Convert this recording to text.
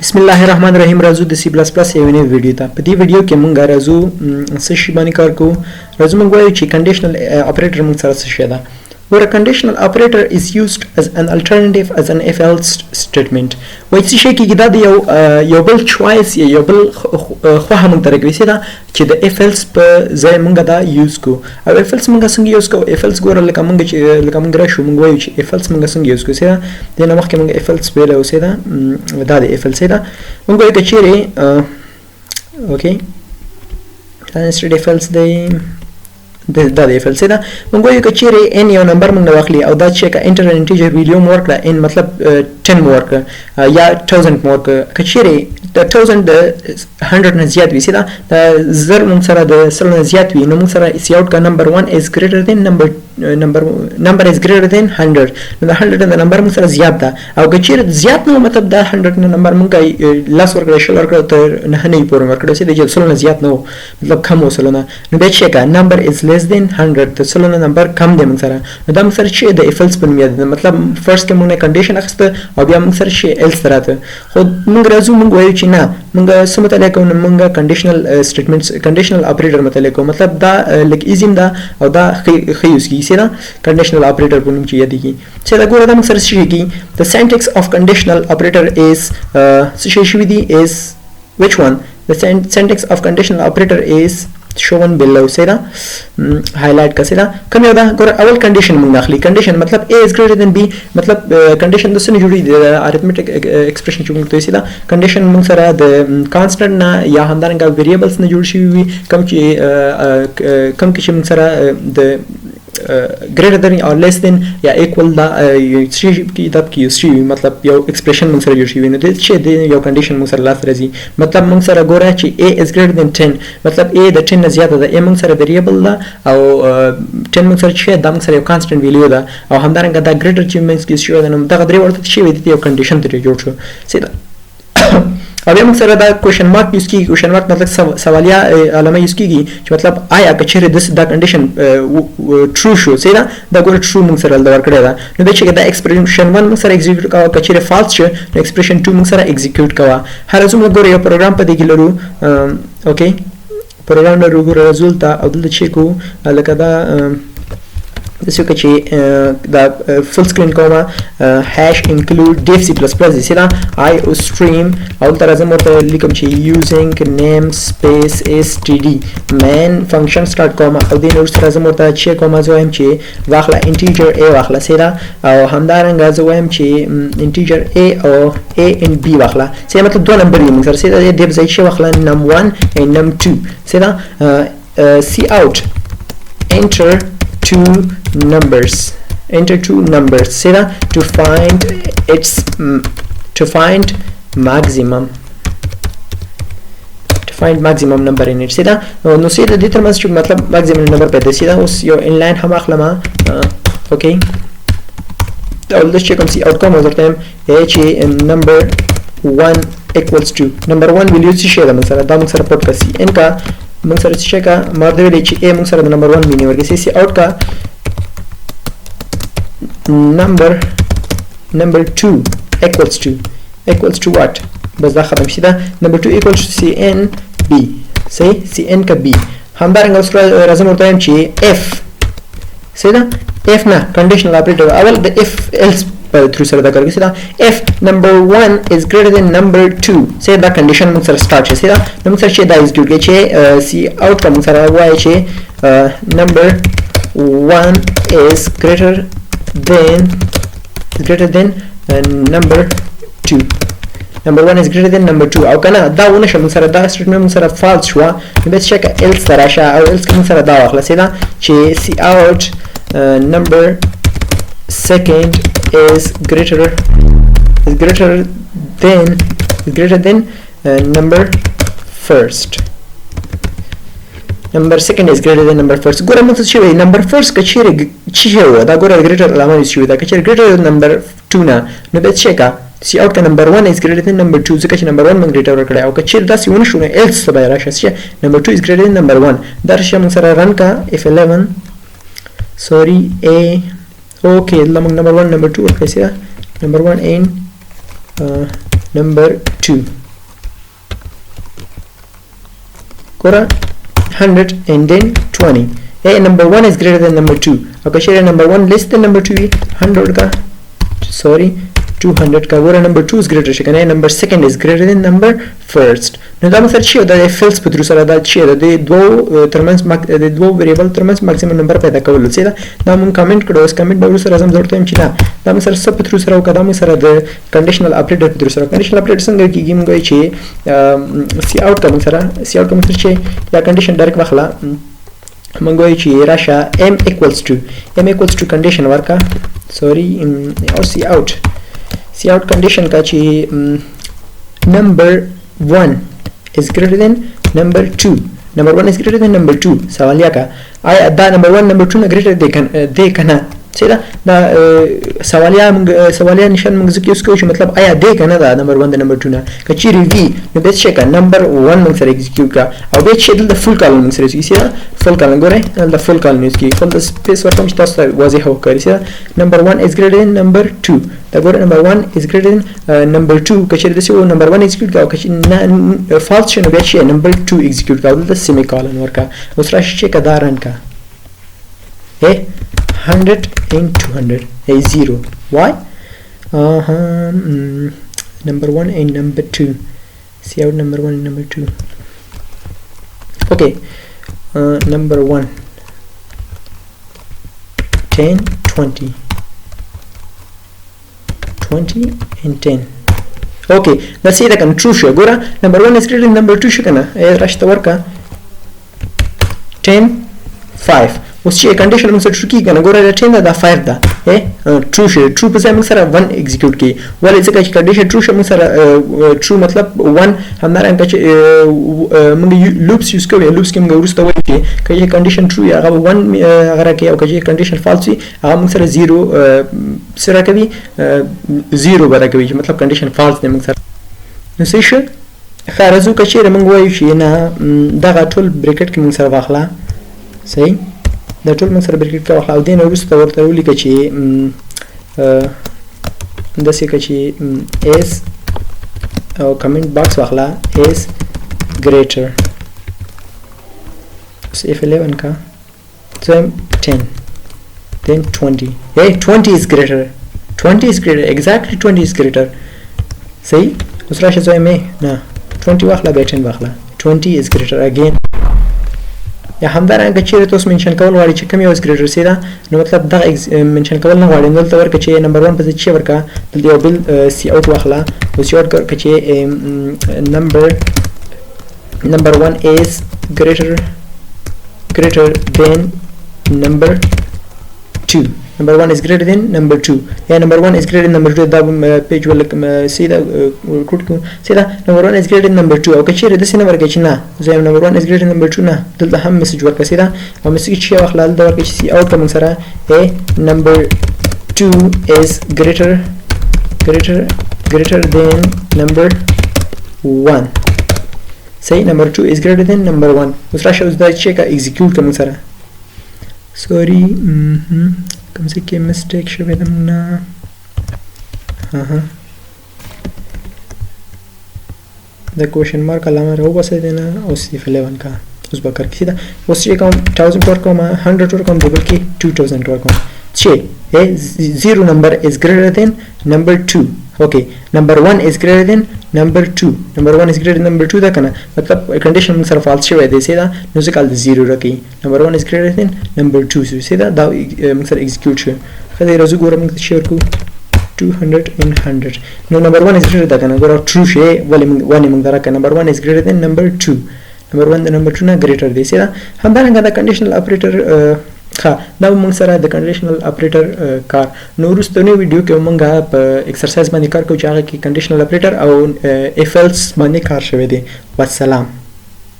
बिस्मिल्लाहिर्रहमानिर्रहीम राजू د C plus plus یو نوې ویډیو ته په دې ویډیو کې مونږ راځو څه شی باندې کار کوو راځو مونږ وایو چې کنډیشنل اپریټر مونږ سره څه شی ده where a conditional operator is used as an alternative as an if else statement وایي څه شی کېږي دا د یو بل چوایس یا یو بل خوښه مونږ ته راکوي دا چې د if else په ځای مونږ دا یوز کوو او if else مونږ څنګه یوز کوو if else ګوره لکه مونږ راشو مونږ وایو چې if else مونږ څنګه یوز کوو دا د نه مخکې مونږ if else ویلی اوس دا د if else دا مونږ وایو که چیرې اوکې instead if else دی دا د if else دا مونږ وایو که چیرې n یو نمبر مونږ نه واخلي او دا چې که انټر ان انټیجر ویلیو مو ورکړه n مطلب 10 مو ورکړه یا 1000 مو ورکړه که چیرې د 1000 د 100 نه زیات وي دا زر مونږ سره د سل نه زیات وي نو مونږ سره سی آوټ کا نمبر 1 is greater than number is greater than 100 نو د 100 د نمبر مونږ سره زیات ده او که چیرې زیات نه مطلب د 100 نه نمبر مونږ لاس ورکړه شل ورکړه تر نه نه پورې ورکړه چې د سل نه زیات نه مطلب کم وسل نه نو به چې کا نمبر is less than 100 د سل نه نمبر کم دی مونږ سره نو دا مونږ سره چې د if else په نوم یاد مطلب فرست کې مونږ کنډیشن اخسته او بیا مونږ سره چې else راته خو مونږ راځو مونږ وایو چې نه مونږ سم مطلب کوم مونږ کنډیشنل سټیټمنټس کنډیشنل اپریټر مطلب کوم مطلب دا لک ایزیم دا او دا خیوس کی سره کنډیشنل اپریټر په نوم چې یادېږي چې دا ګوره دا مونږ سره شي کی the syntax of conditional operator is شي دی is which one the syntax of conditional operator is shown below سره highlight کا سره کوم یو دا ګوره اول کنډیشن مونږ داخلي کنډیشن مطلب a is greater than b مطلب کنډیشن د سن جوړي د ارثمټیک ایکسپریشن چې مونږ ته سره کنډیشن مونږ سره د کانستنټ نه یا همدارنګه ویریبلز نه جوړ شي وي کوم چې مونږ سره د greater than or less than یا equal دا شي کی دا کی شي مطلب یو ایکسپریشن مونږ سره جوړ شي نو د چې د یو کنډیشن مونږ سره لاس راځي مطلب مونږ سره ګوره چې a is greater than 10 مطلب a د 10 نه زیاته ده a مونږ سره ویریبل ده او 10 مونږ سره چې دا مونږ سره یو کانستنټ ویلیو ده او همدارنګه دا greater چې مونږ کې شو ده نو دا درې ورته شي وي د یو کنډیشن ته جوړ شو سیده او بیا موږ سره دا کوېشن مارک یوز کېږي کوېشن مارک مطلب سوالیه علامه یوز کېږي چې مطلب آیا که چیرې دا کنډیشن ټرو شو سیده دا ګوره ټرو موږ سره دلته ورکړې ده نو بیا چې دا ایکسپریشن 1 موږ سره ایکزیکیوټ کوه که چیرې فالس شو نو ایکسپریشن 2 موږ سره ایکزیکیوټ کوه هر څو موږ ګوره یو پروګرام په دې کې لرو اوکې پروګرام لرو ګوره رزول ته او دلته چې کوو لکه دا دسیو که چې دا فل سکرین کومه هاش انکلود ډیف سی پلس پلس دسی دا آی او سټریم او تر ازم ورته لیکم چې یوزینګ نیم سپیس اس ټی ډي مین فنکشن سٹارټ کومه او دین ورسره ازم ورته چې کومه زویم چې واخله انټیجر ا واخله سیدا او همدارنګه زویم چې انټیجر ا او ا ان بی واخله سیدا مطلب دوه نمبر یې موږ سره سیدا د ځای چې واخله نم 1 and num 2 سیدا سی اوټ enter two numbers say that to find maximum number in it say that no say that determines to matlab maximum number پیدا say that اوس یو inline هم اخلمه okay اول د چیک کوم سی outcome ورته چې number 1 equals to number 1 will use شي دا مثلا دا موږ سره پټ کسي ان کا موږ سره څه کا مرده ویلې چې a موږ سره د نمبر 1 مینی ورګي سی اوټ کا number 2 equals to what بس دا ختم شي دا number 2 equals to cn b صحیح cn کا b همدارنګه اوس راځم ورته چې f صحیح دا f نه conditional operator اول د if else through سره دا کارګي دا if number 1 is greater than number 2 say دا condition موږ سره start شي دا موږ سره چې دا ایکزیکیوټ کوي چې سی اوټ کوم سره وایي چې number 1 is greater than number 2 number 1 is greater than number 2 او کنه دا ونه شم سره دا سټیټمنټ موږ سره فالس شو نو به چک else راشه او else کوم سره دا واخله سیدا چې سی اوټ number second is greater than number first number second is greater than number first ګوره موږ څه وی number first کچېره چې و دا ګوره greater علامه شوی دا کچېره greater than number 2 نه نو به چکا سی اوټ number 1 is greater than number 2 ځکه چې number 1 موږ greater ورکړی او کچېره دا سی ونه شو نه else به راشه چې number 2 is greater than number 1 دا رشه موږ سره run کا f11 sorry a okay لمغ number 1 number 2 ورکړی سره number 1 in number 2 ګوره 100 and then 20 number 1 is greater than number 2 او که چیرې number 1 less than number 2 وي 100 کا sorry 200 کا ګوره number 2 is greater شي کنه number second is greater than number first نو دا مثلا چې د فیلز په تر سره دا چې د دوه ترمنځ د دوه ویریبل ترمنځ ماکسیمم نمبر پیدا کول څه دا مون کمنټ کړو اوس کمنټ به سره زم ضرورت هم چې دا مون سره سب په تر سره او کدا مون سره د کنډیشنل اپریټر په تر سره کنډیشنل اپریټر څنګه کیږي موږ چې سی اوټ کوم سره چې یا کنډیشن ډایرکټ واخلا موږ وایو چې راشه m equals to condition ورکا sorry or see out condition کا چې number 1 is greater than number 2 number 1 is greater than number 2 سوالیا کا آیا دا number 1 number 2 نه greater دی کنه څه دا سوالیا نشان موږ ځکه یوز کوو چې مطلب آیا دی کنه دا number 1 د number 2 نه کچېری وی نو به څه کا number 1 موږ سره ایگزیکیوټ کا او به چې د فول کالم موږ سره ایگزیکیوټ فول کالم ګوره د فول کالم یوز کی فول د سپیس ورته چې تاسو واضح وکړئ چې number 1 is greater than number 2 دا ګوره number 1 is greater than number 2 کچېری د څه number 1 ایگزیکیوټ کا او کچې فالس شنو به چې number 2 ایگزیکیوټ کا د سیمی کالن ورکا اوس راشي چې کدا رن کا 100 and 200 is 0 why number 1 and number 2 see out number 1 and number 2 okay number 1 10 20 and 10 okay let's say that can true show gora number 1 is greater than number 2 shikana rashta warka 10 5 اوس چې کنډیشن موږ سره ټرو کی کنه ګوره دا 10 دا 5 دا ټرو شي ټرو په ځای موږ سره 1 ایگزیکیوټ کی ولې ځکه چې کنډیشن ټرو شي موږ سره ټرو مطلب 1 همدارنګه چې موږ لوپس یوز کوو لوپس کې موږ ورسته وایو چې کله کنډیشن ټرو یا هغه 1 هغه راکې او کله کنډیشن فالس وي هغه موږ سره 0 سره کوي 0 برابر کوي چې مطلب کنډیشن فالس دی موږ سره نو څه شي خارزو کچېره موږ وایو چې نه دغه ټول بریکټ کې موږ سره واخلا صحیح دا ټول موږ سره بریکټ کا واخلا او دین وروسته ورته ولیکه چې داسې که چې اس او کمنټ باکس واخلا اس ګریټر اوس F11 کا so 10 then 20 20 is greater exactly 20 is greater صحیح اوس راشه زه مې نه 20 واخلا بیا 10 واخلا 20 is greater again یا همدارنګه چې تاسو منشن کول غواړئ چې کوم یو ګریډر سي دا نو مطلب دا منشن کول نه غواړئ نو دلته ورکه چې نمبر 1 په ځای چې ورکه دلته یو بل سی اوټ واخلا او سی اوټ ورکه چې number 1 is greater than number 2 number 1 is greater than number 2 yeah number 1 is greater than number 2 دا پیج ول see دا کوټ کو see دا number 1 is greater than number 2 او کچېره د سینه ورکه چې نه زه number 1 is greater than number 2 نه دلته هم میسج ورکه see دا او میسج چې واخلا د ورکه چې او کوم سره number 2 is greater than number 1 say number 2 is greater than number 1 اوس راشه اوس دا چیک ایگزیکیوټ کوم سره sorry कम से कम मिस्टेक शवे दमना the question mark अलामा रहो बस देना उस 11 का उस बकर की सीधा उस ये कम 1000 और कम 100 और कम देबल की 2000 और कम 6 0 number is greater than number 2 okay number 1 is greater than number 2 number 1 is greater than number 2 da kana matlab condition में सर false शवे दे सीधा नो से काल 0 रखी number 1 is greater than number 2 so सीधा दा सर execute शे खदे रजू गोरम शेयर को 200 in 100 no number 1 is greater da kana गोरा true शे वाले 1 में दरा का number 1 is greater than number 2 number 1 the number 2 ना greater दे सीधा हम दारंगा दा conditional operator ها دا موږ سره د کنډیشنل اپریټر کار نو وروستنی ویډیو کې موږ په ایکسرسایز باندې کار کوو چې هغه کې کنډیشنل اپریټر او اف ایلس باندې کار شوی دی والسلام